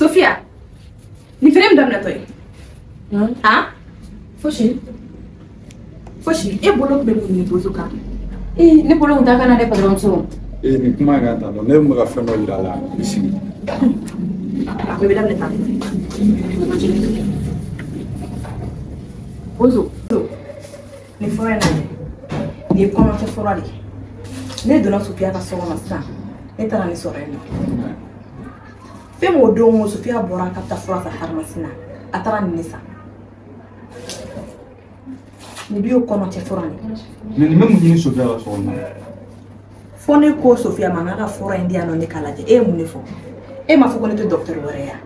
Sofia, ni frère me donne toi. Hein? Foshi, e bolo be ni bozuka. ne bolo nda kana de padron so. Ni kuma ga ta ne mo ga feno ira la ici. Be donne ta. Bozo, ni frère na. Ni comment te fera ali. Ne donna Sofia ka so na sa. Ne tara ni soreno. Fais mon don, Sofia bora kapta fura sa harmasina. Atara ni nisa. Ni bio kono te fura ni. Mais ni même ni Sofia la so na. Fone ko Sofia manga fura india no ne kalaje. Mu ne fo. Ma fo ko ne to docteur Worea.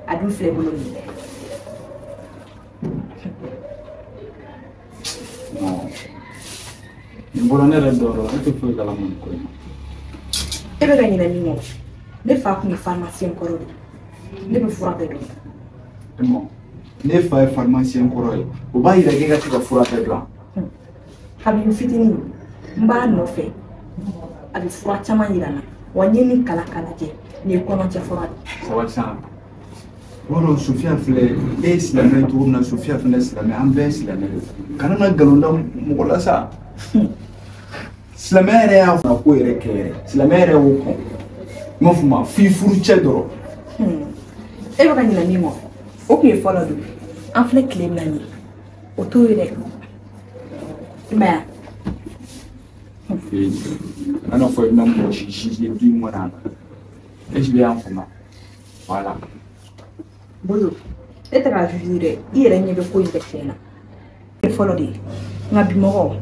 Adu fle bolo ni. Non. Ni bolo ne redoro, e to kala mon ko. Be gani na ni mo. Ne fa ko ni pharmacien ko ro. Ne be fura be do. Bon. Ne fa pharmacien ko ro. O ba ira ke ga ti fura be do. Habi fitini. Mba no fe. Abi fura chama yirana. Wanyeni kala je. Ni kono te fura. Ça va ça. Woro Sofia fle islamé tourna Sofia fle islamé am be islamé. Kana na galonda mo la sa. Islamé re ya na ko ere kere. Islamé re wo ko. Mo fuma fi furu chedoro. E ba gani na ni mo. O ke follow do. En fle claim na ni. O to ire. Mais non, faut une amie j'ai dit moi là. Et je vais en faire. Voilà. Bozo. Et tu vas juger. Il est né de quoi il est là. Il faut le dire. Ma bimoro.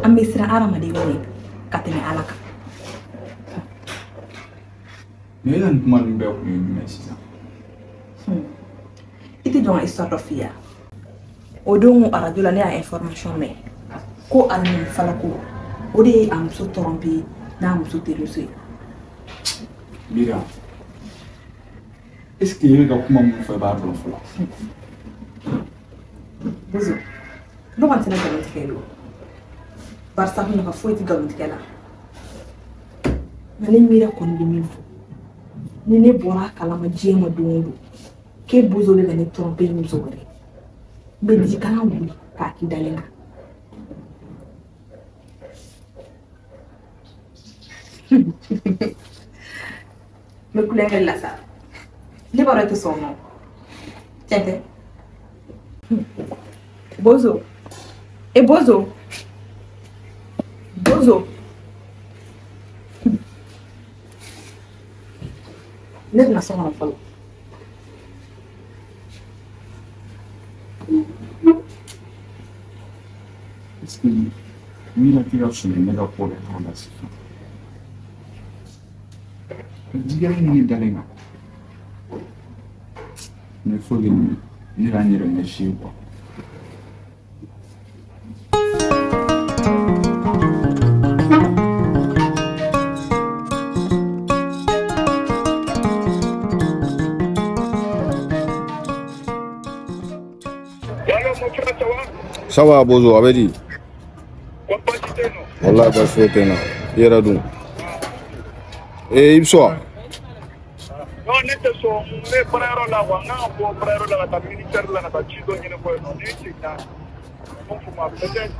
Amisra arama de woni. Katene alaka. Mais là, moi, je vais vous dire ça. Il est dans l'histoire de Fia. Odongo aradula ne a information mais. Ko almi falako. Ode am so tromper na am so terrorisé. Mira. Est-ce que il y a comment me faire barre dans fla? Bozo. No man tena galant kelo. Barsa no ka foi ti galant kela. Mane mira kon bi mi fo. Ni ne bora kala ma jema dondo. Ke bozo le gane tromper ni so gare. Be di kana wuli ka ki dalenga. Le couleur est là ça. Ne pas arrêter son nom. Tiens. Bozo. Et Bozo. Bozo. Lève la son enfant. Est-ce que mira que eu sou mega por onda assim. Diga ni dalenga. Ne faut que ni la ni remercier quoi. Ça va, Bozo, avait dit. Wallah, bah, c'est un il y a donc. Et il soit. Non, n'était son, mais frère là, on a un bon frère là, la militaire là, la bâtisse, on est bon, on est là. On faut m'appeler,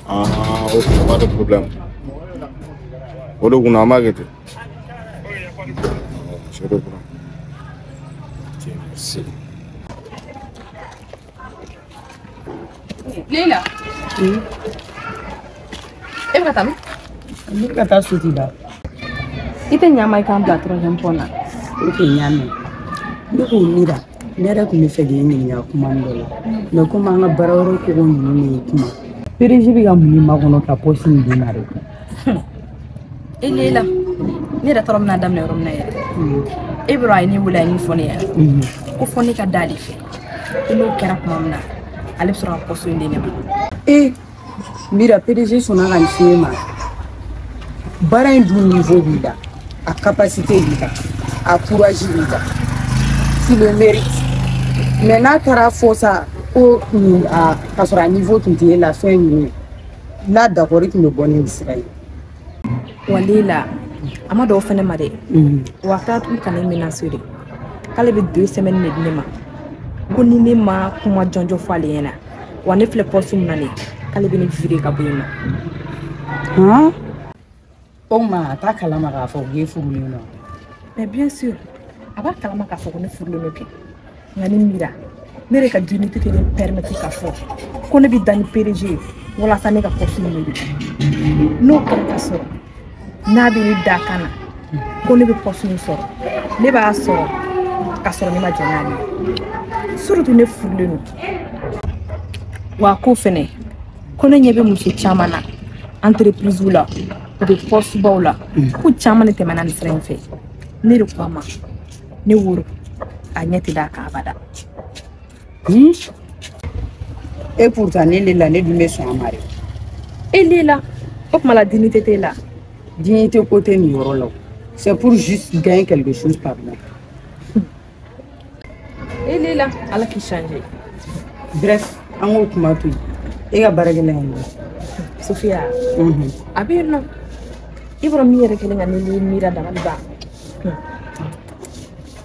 Ah, ok, pas de problème. Odo kuna market. C'est le problème. Merci. Leila. Katam? Ni kata suti da. Ite nyama ikan bla troisième pona. Oke nyame. Ndugu nira. Nera ku me fege ni nya kuma ndola. Na kuma nga bararo ko ni kuma. Pereji bi ga muni magono ta posi ni dinare. Leila. Nira torom na dam ne rom na yere. Ibrahim ni wula ni fone ya. Ko fone ka dali fe. Ilo kera mamna. Ale sura poso inde ne. Mira PDG sona kan fema. Bara du niveau bida. A capacité bida. A courage bida. Tu le mérites. Maintenant kara fosa au à kasura niveau tunti la fin ni. Là d'accord tu me bonne Israël. Walila ama dɔw fɛnɛ ma dɛ wa taa tun kana menacer de k'ale bɛ 2 semaines de di ne ma ko ni ne ma kuma jɔnjɔ fɔ ale ɲɛna wa ne filɛ poste min na ne k'ale bɛ ne virer ka bɔ yen nɔ. O ma taa kalama k'a fɔ k'e furulen nɔ. Mais bien sûr a b'a kalama k'a fɔ ko ne furulen nɔ kɛ nka ne mira ne yɛrɛ ka dignité tɛ ne permettre k'a fɔ ko ne bɛ da ni PDG ye walasa ne ka poste mérite n'o kɛra ka sɔrɔ n'a bɛ ne da kan na ko ne bɛ poste min sɔrɔ ne b'a sɔrɔ ka sɔrɔ ne ma jɔ n'a ye surtout ne furulen don wa ko fɛnɛ ko ne ɲɛ bɛ muso caman na entreprise la u bɛ poste baw la ko caman de tɛmɛna nin sira in fɛ ne de ko a ma ne woro a ɲɛ tɛ d'a kan abada. Et pourtant ne Lela ne dun bɛ sɔn a ma dɛ. E Lela o tuma la dignité t'e la. Dignité côté nin yɔrɔ la c'est pour juste gagner quelque chose par mois. E Lela ala k'i changer. Bref an k'o kuma to yen e ka baarakɛla ye min Sofia a bɛ yen nɔ i bɔra min yɛrɛ kɛlen ka ne mira dabali ban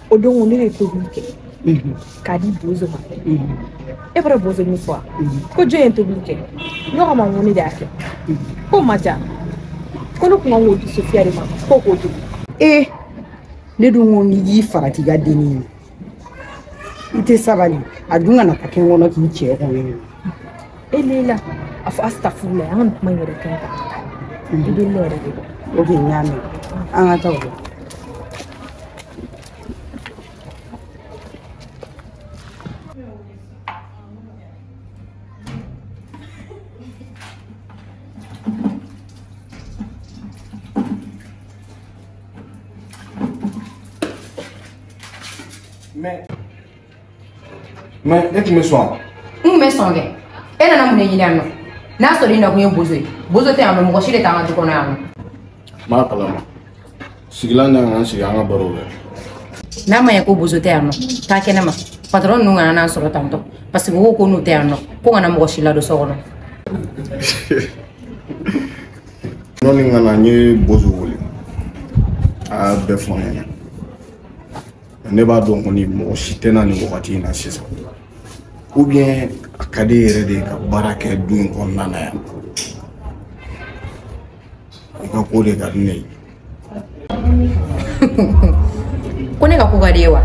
o don ne de tobili kɛ k'a di Bozo ma e bɔra Bozo min fɔ ko jɔn ye tobili kɛ ne ko a ma n ko ne de y'a kɛ ko ma diya ko ne tun kan k'o di Sofia de ma ko k'o di. Ne dun ko n'i y'i farati ka denni ye i tɛ sabali a dun kana taa kɛ n kɔnɔ k'i cɛ kɔnɔ. E Lela a fɔ astafurulayi an ka nin kuma in yɛrɛ ka ɲi ka i bɛ ne yɛrɛ de dɔn. Ok n y'a mɛn an ka taa o la. Mais e tun bɛ sɔn. N kun bɛ sɔn kɛ e nana mun de ɲini yan nɔ n'a sɔrɔ i nakun ye Bozo ye Bozo tɛ yan nɔ mɔgɔ si de t'an ka du kɔnɔ yan nɔ. M'a kalama sigilan n'an ka sigi an ka baro kɛ. N'a ma ɲɛ ko Bozo tɛ yan nɔ taa kɛnɛ ma patron ninnu kana n'an sɔrɔ tantɔ parce que u ko n'u tɛ yan nɔ ko kana mɔgɔ si ladon so kɔnɔ. Nɔni ka na n ye Bozo wele a y'a bɛɛ fɔ n ɲɛna ne b'a dɔn kɔni mɔgɔ si tɛ na nin wagati in na sisan ou bien a ka di yɛrɛ de ka baara kɛ du in kɔnɔna na yan i ka ko de ka di ne ye. Ko ne ka ko ka di ye wa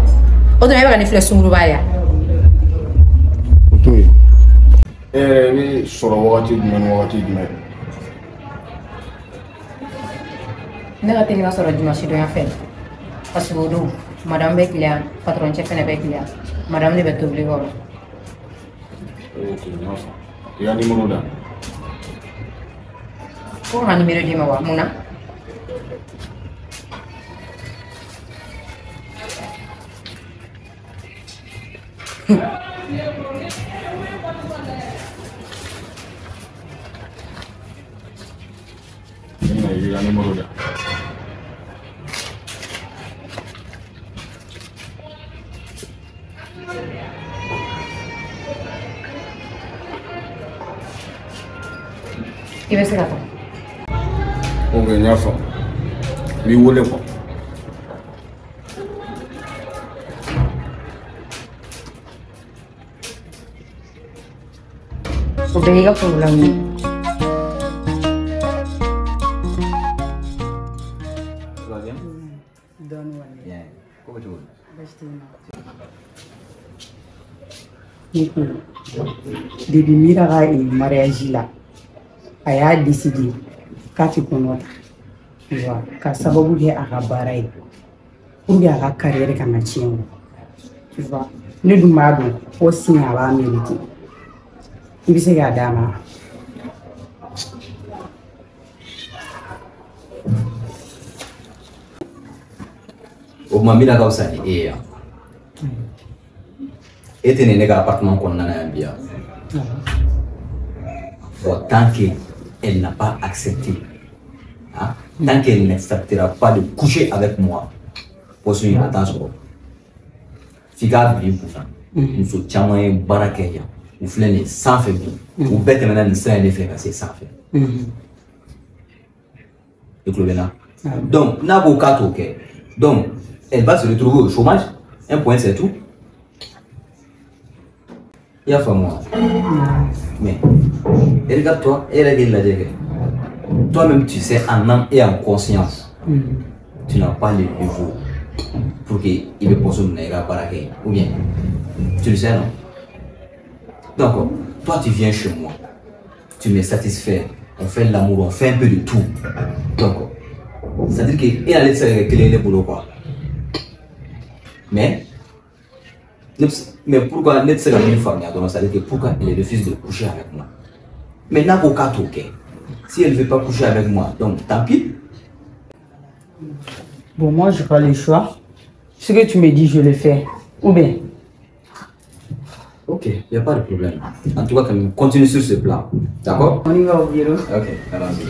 o tuma e bɛ ka ne filɛ sunguruba ye. O to yen e yɛrɛ i bɛ sɔrɔ wagati jumɛn ni wagati jumɛn. Ne ka teli ka sɔrɔ dimanche donya fɛ parce que o don madame bɛ kiliyan patron cɛ fɛnɛ bɛ kiliyan madame de bɛ tobili kɛ o la. Ok n y'a fɔ i ka numéro da. Ko ka numéro d'i ma wa mun na. I ka numéro da. I bɛ se ka taa. Ok n y'a fɔ n b'i wele kɔ. O bɛɛ y'i ka problème ye. Depuis Mira ka mariage la a y'a décidé k'a tɛ kɔnɔ ta ka sababu kɛ a ka baara ye pour que a ka carrière kana tiɲɛ o tu vois ne dun b'a dɔn ko sini a b'a mérité i bɛ se k'a d'a ma. O tuma Mira ka fisa ni e ye yan e tɛ ne ka appartement kɔnɔna na yan bi yan bon tant que elle n'a pas accepté hein, tant qu'elle n'acceptera pas de coucher avec moi poste in a t'a sɔrɔ f'i k'a bila i kunna muso caman ye baara kɛ yan u filɛ nin ye sanfɛ bi u bɛɛ tɛmɛna nin sira in de fɛ ka se sanfɛ i tulo bɛ n na Donc, n'a pas 4 ok. Donc, elle va se retrouver au chômage. Un point, c'est tout. Il y a fait moi. Mais, regarde-toi, et regarde la dégâts. Toi-même, tu sais, en âme et en conscience, tu n'as pas le niveau pour qu'il me pose une pareille. Ou bien, tu le sais, non? Donc, toi, tu viens chez moi, tu me satisfais, on fait l'amour, on fait un peu de tout. Donc, c'est-à-dire qu'il allait se régler les boulots, quoi. Mais pourquoi ne serait une femme, c'est-à-dire que pourquoi elle refuse de coucher avec moi? Mais n'a pas qu'à toquer. Si elle ne veut pas coucher avec moi, donc tant pis. Bon, moi, je n'ai pas le choix. Ce que tu me dis, je le fais. Ou bien? Ok, il n'y a pas de problème. En tout cas, continue sur ce plan. D'accord? On y va au bureau. Ok, allons-y.